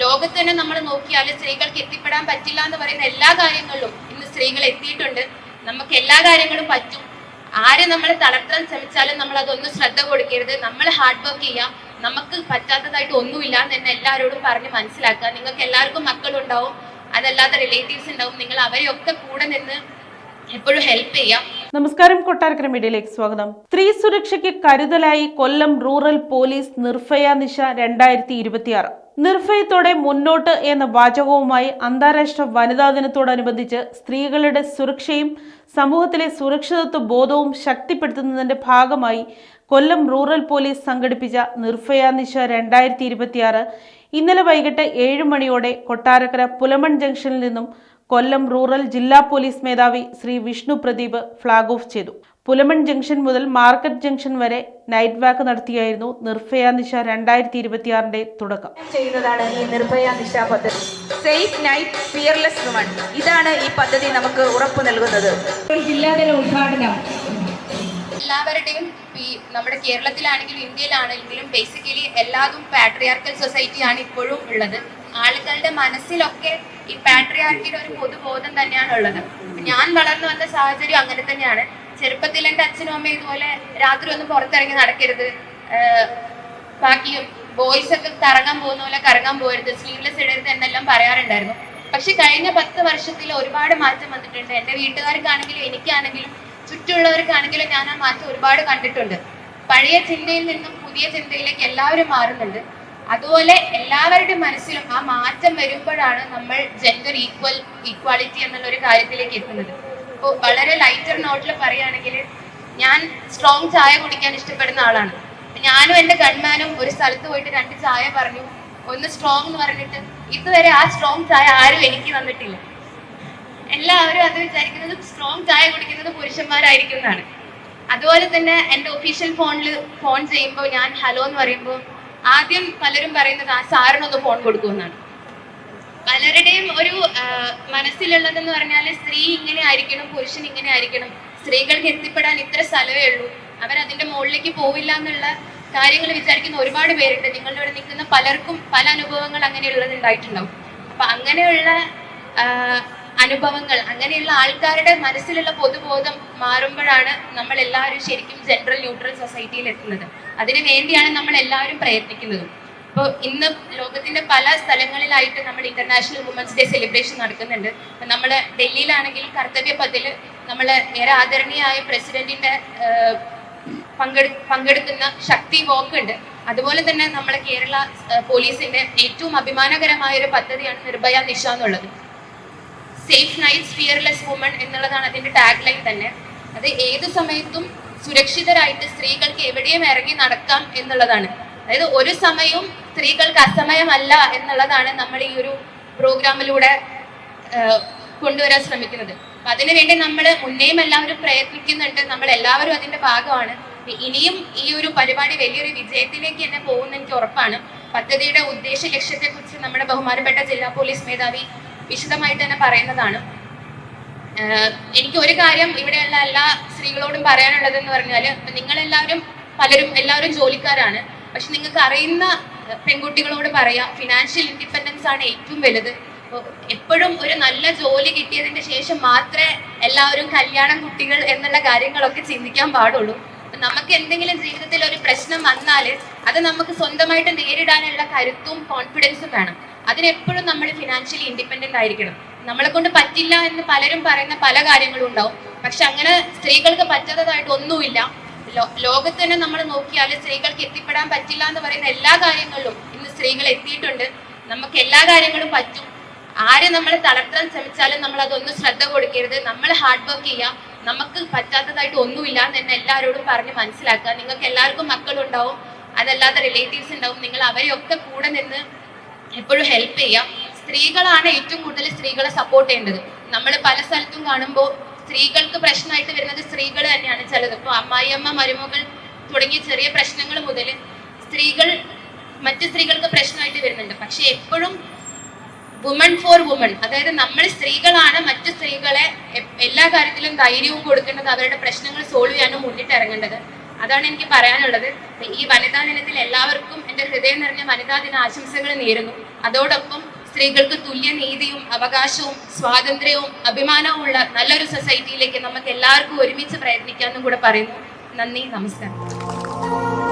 ലോകത്ത് തന്നെ നമ്മൾ നോക്കിയാൽ സ്ത്രീകൾക്ക് എത്തിപ്പെടാൻ പറ്റില്ല എന്ന് പറയുന്ന എല്ലാ കാര്യങ്ങളിലും ഇന്ന് സ്ത്രീകൾ എത്തിയിട്ടുണ്ട്. നമുക്ക് എല്ലാ കാര്യങ്ങളും പറ്റും. ആരെ നമ്മൾ തളർത്താൻ ശ്രമിച്ചാലും നമ്മൾ അതൊന്നും ശ്രദ്ധ കൊടുക്കരുത്. നമ്മൾ ഹാർഡ് വർക്ക് ചെയ്യുക. നമുക്ക് പറ്റാത്തതായിട്ട് ഒന്നുമില്ല എന്ന് തന്നെ എല്ലാവരോടും പറഞ്ഞ് മനസ്സിലാക്കുക. നിങ്ങൾക്ക് എല്ലാവർക്കും മക്കളുണ്ടാവും, അതല്ലാതെ റിലേറ്റീവ്സ് ഉണ്ടാവും. നിങ്ങൾ അവരെയൊക്കെ കൂടെ നിന്ന് എപ്പോഴും ഹെൽപ്പ് ചെയ്യാം. നമസ്കാരം, കൊട്ടാരക്കര മീഡിയയിലേക്ക് സ്വാഗതം. സ്ത്രീ സുരക്ഷയ്ക്ക് കരുതലായി കൊല്ലം റൂറൽ പോലീസ് നിർഭയ നിശ 2026. നിർഭയത്തോടെ മുന്നോട്ട് എന്ന വാചകവുമായി അന്താരാഷ്ട്ര വനിതാ ദിനത്തോടനുബന്ധിച്ച് സ്ത്രീകളുടെ സുരക്ഷയും സമൂഹത്തിലെ സുരക്ഷിതത്വ ബോധവും ശക്തിപ്പെടുത്തുന്നതിന്റെ ഭാഗമായി കൊല്ലം റൂറൽ പോലീസ് സംഘടിപ്പിച്ച നിർഭയ നിശ 2026 ഇന്നലെ വൈകിട്ട് 7 മണിയോടെ കൊട്ടാരക്കര പുലമൺ ജംഗ്ഷനിൽ നിന്നും കൊല്ലം റൂറൽ ജില്ലാ പോലീസ് മേധാവി ശ്രീ വിഷ്ണു പ്രദീപ് ഫ്ളാഗ് ഓഫ് ചെയ്തു. പുലമൺ ജംഗ്ഷൻ മുതൽ മാർക്കറ്റ് ജംഗ്ഷൻ വരെ നൈറ്റ് വാക്ക് നടത്തിയായിരുന്നു നിർഭയ നിശ 2026 തുടക്കം ചെയ്യുന്നതാണ് ഈ നിർഭയ നിശ പദ്ധതി. സേഫ് നൈറ്റ് ഫിയർലെസ് വുമൺ, ഇതാണ് ഈ പദ്ധതി നമുക്ക് ഉറപ്പു നൽകുന്നത്. ജില്ലാതല ഉദ്ഘാടനം എല്ലാവരുടെയും നമ്മുടെ കേരളത്തിലാണെങ്കിലും ഇന്ത്യയിലാണെങ്കിലും ബേസിക്കലി എല്ലാതും പാട്രിയാർക്കൽ സൊസൈറ്റിയാണ് ഇപ്പോഴും ഉള്ളത്. ആളുകളുടെ മനസ്സിലൊക്കെ ഈ പാട്രിയാർക്കിയുടെ ഒരു പൊതുബോധം തന്നെയാണ് ഉള്ളത്. ഞാൻ വളർന്നു വന്ന സാഹചര്യം അങ്ങനെ തന്നെയാണ്. ചെറുപ്പത്തിൽ എൻ്റെ അച്ഛനും അമ്മയും ഇതുപോലെ രാത്രി ഒന്നും പുറത്തിറങ്ങി നടക്കരുത്, ബാക്കി ബോയ്സ് ഒക്കെ കറങ്ങാൻ പോകുന്ന പോലെ കറങ്ങാൻ പോകരുത്, സ്ലീവ്ലെസ് ഇടരുത് എന്നെല്ലാം പറയാറുണ്ടായിരുന്നു. പക്ഷെ കഴിഞ്ഞ 10 വർഷത്തിൽ ഒരുപാട് മാറ്റം വന്നിട്ടുണ്ട്. എൻ്റെ വീട്ടുകാർക്കാണെങ്കിലും എനിക്കാണെങ്കിലും ചുറ്റുമുള്ളവർക്കാണെങ്കിലും ഞാൻ ആ മാറ്റം ഒരുപാട് കണ്ടിട്ടുണ്ട്. പഴയ ചിന്തയിൽ നിന്നും പുതിയ ചിന്തയിലേക്ക് എല്ലാവരും മാറുന്നുണ്ട്. അതുപോലെ എല്ലാവരുടെ മനസ്സിലും ആ മാറ്റം വരുമ്പോഴാണ് നമ്മൾ ജെൻഡർ ഈക്വാളിറ്റി എന്നുള്ള ഒരു കാര്യത്തിലേക്ക് എത്തുന്നത്. ഇപ്പോൾ വളരെ ലൈറ്റർ നോട്ടിൽ പറയുകയാണെങ്കിൽ, ഞാൻ സ്ട്രോങ് ചായ കുടിക്കാൻ ഇഷ്ടപ്പെടുന്ന ആളാണ്. ഞാനും എൻ്റെ ഗൺമാനും ഒരു സ്ഥലത്ത് പോയിട്ട് 2 ചായ പറഞ്ഞു, ഒന്ന് സ്ട്രോങ് എന്ന് പറഞ്ഞിട്ട് ഇതുവരെ ആ സ്ട്രോങ് ചായ ആരും എനിക്ക് തന്നിട്ടില്ല. എല്ലാവരും അത് വിചാരിക്കുന്നത് സ്ട്രോങ് ചായ കുടിക്കുന്നത് പുരുഷന്മാരായിരിക്കും എന്നാണ്. അതുപോലെ തന്നെ എൻ്റെ ഒഫീഷ്യൽ ഫോൺ ചെയ്യുമ്പോൾ ഞാൻ ഹലോ എന്ന് പറയുമ്പോൾ ആദ്യം പലരും പറയുന്നത് ആ സാറിനൊന്ന് ഫോൺ കൊടുക്കുമെന്നാണ്. പലരുടെയും ഒരു മനസ്സിലുള്ളതെന്ന് പറഞ്ഞാൽ സ്ത്രീ ഇങ്ങനെ ആയിരിക്കണം, പുരുഷൻ ഇങ്ങനെ ആയിരിക്കണം, സ്ത്രീകൾക്ക് എത്തിപ്പെടാൻ ഇത്ര സ്ഥലമേ ഉള്ളൂ, അവരതിൻ്റെ മുകളിലേക്ക് പോവില്ല എന്നുള്ള കാര്യങ്ങൾ വിചാരിക്കുന്ന ഒരുപാട് പേരുണ്ട്. നിങ്ങളുടെ ഇവിടെ നിൽക്കുന്ന പലർക്കും പല അനുഭവങ്ങൾ അങ്ങനെയുള്ളത് ഉണ്ടായിട്ടുണ്ടാവും. അപ്പം അങ്ങനെയുള്ള അനുഭവങ്ങൾ, അങ്ങനെയുള്ള ആൾക്കാരുടെ മനസ്സിലുള്ള പൊതുബോധം മാറുമ്പോഴാണ് നമ്മൾ എല്ലാവരും ശരിക്കും ജെൻഡർ ന്യൂട്രൽ സൊസൈറ്റിയിൽ എത്തുന്നത്. അതിനു വേണ്ടിയാണ് നമ്മൾ എല്ലാവരും പ്രയത്നിക്കുന്നത്. ഇപ്പോൾ ഇന്ന് ലോകത്തിന്റെ പല സ്ഥലങ്ങളിലായിട്ട് നമ്മൾ ഇന്റർനാഷണൽ വുമൻസ് ഡേ സെലിബ്രേഷൻ നടക്കുന്നുണ്ട്. നമ്മൾ ഡൽഹിയിലാണെങ്കിൽ കർത്തവ്യ പഥിൽ നമ്മൾ ഏറെ ആദരണീയായ പ്രസിഡന്റിന്റെ പങ്കെടുക്കുന്ന ശക്തി വോക്ക് ഉണ്ട്. അതുപോലെ തന്നെ നമ്മുടെ കേരള പോലീസിന്റെ ഏറ്റവും അഭിമാനകരമായ ഒരു പദ്ധതിയാണ് നിർഭയ നിശ എന്നുള്ളത്. സേഫ് നൈറ്റ്സ് ഫിയർലെസ് വുമൺ എന്നുള്ളതാണ് അതിന്റെ ടാഗ് ലൈൻ തന്നെ. അത് ഏത് സമയത്തും സുരക്ഷിതരായിട്ട് സ്ത്രീകൾക്ക് എവിടെയും ഇറങ്ങി നടക്കാം എന്നുള്ളതാണ്. അതായത് ഒരു സമയവും സ്ത്രീകൾക്ക് അസമയമല്ല എന്നുള്ളതാണ് നമ്മൾ ഈ ഒരു പ്രോഗ്രാമിലൂടെ കൊണ്ടുവരാൻ ശ്രമിക്കുന്നത്. അപ്പൊ അതിനുവേണ്ടി നമ്മൾ മുന്നേയും എല്ലാവരും പ്രയത്നിക്കുന്നുണ്ട്. നമ്മൾ എല്ലാവരും അതിന്റെ ഭാഗമാണ്. ഇനിയും ഈ ഒരു പരിപാടി വലിയൊരു വിജയത്തിലേക്ക് തന്നെ പോകുന്ന എനിക്ക് ഉറപ്പാണ്. പദ്ധതിയുടെ ഉദ്ദേശ ലക്ഷ്യത്തെ കുറിച്ച് നമ്മുടെ ബഹുമാനപ്പെട്ട ജില്ലാ പോലീസ് മേധാവി വിശദമായിട്ട് തന്നെ പറയുന്നതാണ്. എനിക്ക് ഒരു കാര്യം ഇവിടെയുള്ള എല്ലാ സ്ത്രീകളോടും പറയാനുള്ളത് എന്ന് പറഞ്ഞാൽ, എല്ലാവരും ജോലിക്കാരാണ്. പക്ഷെ നിങ്ങൾക്ക് അറിയുന്ന പെൺകുട്ടികളോട് പറയാം, ഫിനാൻഷ്യൽ ഇൻഡിപെൻഡൻസ് ആണ് ഏറ്റവും വലുത്. എപ്പോഴും ഒരു നല്ല ജോലി കിട്ടിയതിന്റെ ശേഷം മാത്രമേ എല്ലാവരും കല്യാണം, കുട്ടികൾ എന്നുള്ള കാര്യങ്ങളൊക്കെ ചിന്തിക്കാൻ പാടുള്ളൂ. നമുക്ക് എന്തെങ്കിലും ജീവിതത്തിൽ ഒരു പ്രശ്നം വന്നാൽ അത് നമുക്ക് സ്വന്തമായിട്ട് നേരിടാനുള്ള കരുത്തും കോൺഫിഡൻസും വേണം. അതിനെപ്പോഴും നമ്മൾ ഫിനാൻഷ്യലി ഇൻഡിപെൻഡന്റ് ആയിരിക്കണം. നമ്മളെ കൊണ്ട് പറ്റില്ല എന്ന് പലരും പറയുന്ന പല കാര്യങ്ങളും ഉണ്ടാവും. പക്ഷെ അങ്ങനെ സ്ത്രീകൾക്ക് പറ്റാത്തതായിട്ട് ഒന്നുമില്ല. ലോകത്ത് തന്നെ നമ്മൾ നോക്കിയാൽ സ്ത്രീകൾക്ക് എത്തിപ്പെടാൻ പറ്റില്ല എന്ന് പറയുന്ന എല്ലാ കാര്യങ്ങളിലും ഇന്ന് സ്ത്രീകൾ എത്തിയിട്ടുണ്ട്. നമുക്ക് എല്ലാ കാര്യങ്ങളും പറ്റും. ആരെ നമ്മൾ തളർത്താൻ ശ്രമിച്ചാലും നമ്മൾ അതൊന്നും ശ്രദ്ധ കൊടുക്കരുത്. നമ്മൾ ഹാർഡ് വർക്ക് ചെയ്യുക. നമുക്ക് പറ്റാത്തതായിട്ട് ഒന്നുമില്ല എന്ന് തന്നെ എല്ലാവരോടും പറഞ്ഞ് മനസ്സിലാക്കുക. നിങ്ങൾക്ക് എല്ലാവർക്കും മക്കളുണ്ടാവും, അതല്ലാതെ റിലേറ്റീവ്സ് ഉണ്ടാവും. നിങ്ങൾ അവരെയൊക്കെ കൂടെ നിന്ന് എപ്പോഴും ഹെൽപ്പ് ചെയ്യാം. സ്ത്രീകളാണ് ഏറ്റവും കൂടുതൽ സ്ത്രീകളെ സപ്പോർട്ട് ചെയ്യേണ്ടത്. നമ്മൾ പല സ്ഥലത്തും കാണുമ്പോൾ സ്ത്രീകൾക്ക് പ്രശ്നമായിട്ട് വരുന്നത് സ്ത്രീകൾ തന്നെയാണ്. ചിലത് ഇപ്പോൾ അമ്മായിയമ്മ, മരുമകൾ തുടങ്ങിയ ചെറിയ പ്രശ്നങ്ങൾ മുതൽ മറ്റു സ്ത്രീകൾക്ക് പ്രശ്നമായിട്ട് വരുന്നുണ്ട്. പക്ഷെ എപ്പോഴും വുമൺ ഫോർ വുമൺ, അതായത് നമ്മൾ സ്ത്രീകളാണ് മറ്റു സ്ത്രീകളെ എല്ലാ കാര്യത്തിലും ധൈര്യവും കൊടുക്കേണ്ടത്, അവരുടെ പ്രശ്നങ്ങൾ സോൾവ് ചെയ്യാനും മുന്നിട്ട് ഇറങ്ങേണ്ടത്. അതാണ് എനിക്ക് പറയാനുള്ളത്. ഈ വനിതാ ദിനത്തിൽ എല്ലാവർക്കും എൻ്റെ ഹൃദയം നിറഞ്ഞ വനിതാ ദിന ആശംസകൾ നേരുന്നു. അതോടൊപ്പം സ്ത്രീകൾക്ക് തുല്യനീതിയും അവകാശവും സ്വാതന്ത്ര്യവും അഭിമാനവും ഉള്ള നല്ലൊരു സൊസൈറ്റിയിലേക്ക് നമുക്ക് എല്ലാവർക്കും ഒരുമിച്ച് പ്രയത്നിക്കാമെന്നും കൂടെ പറയുന്നു. നന്ദി, നമസ്കാരം.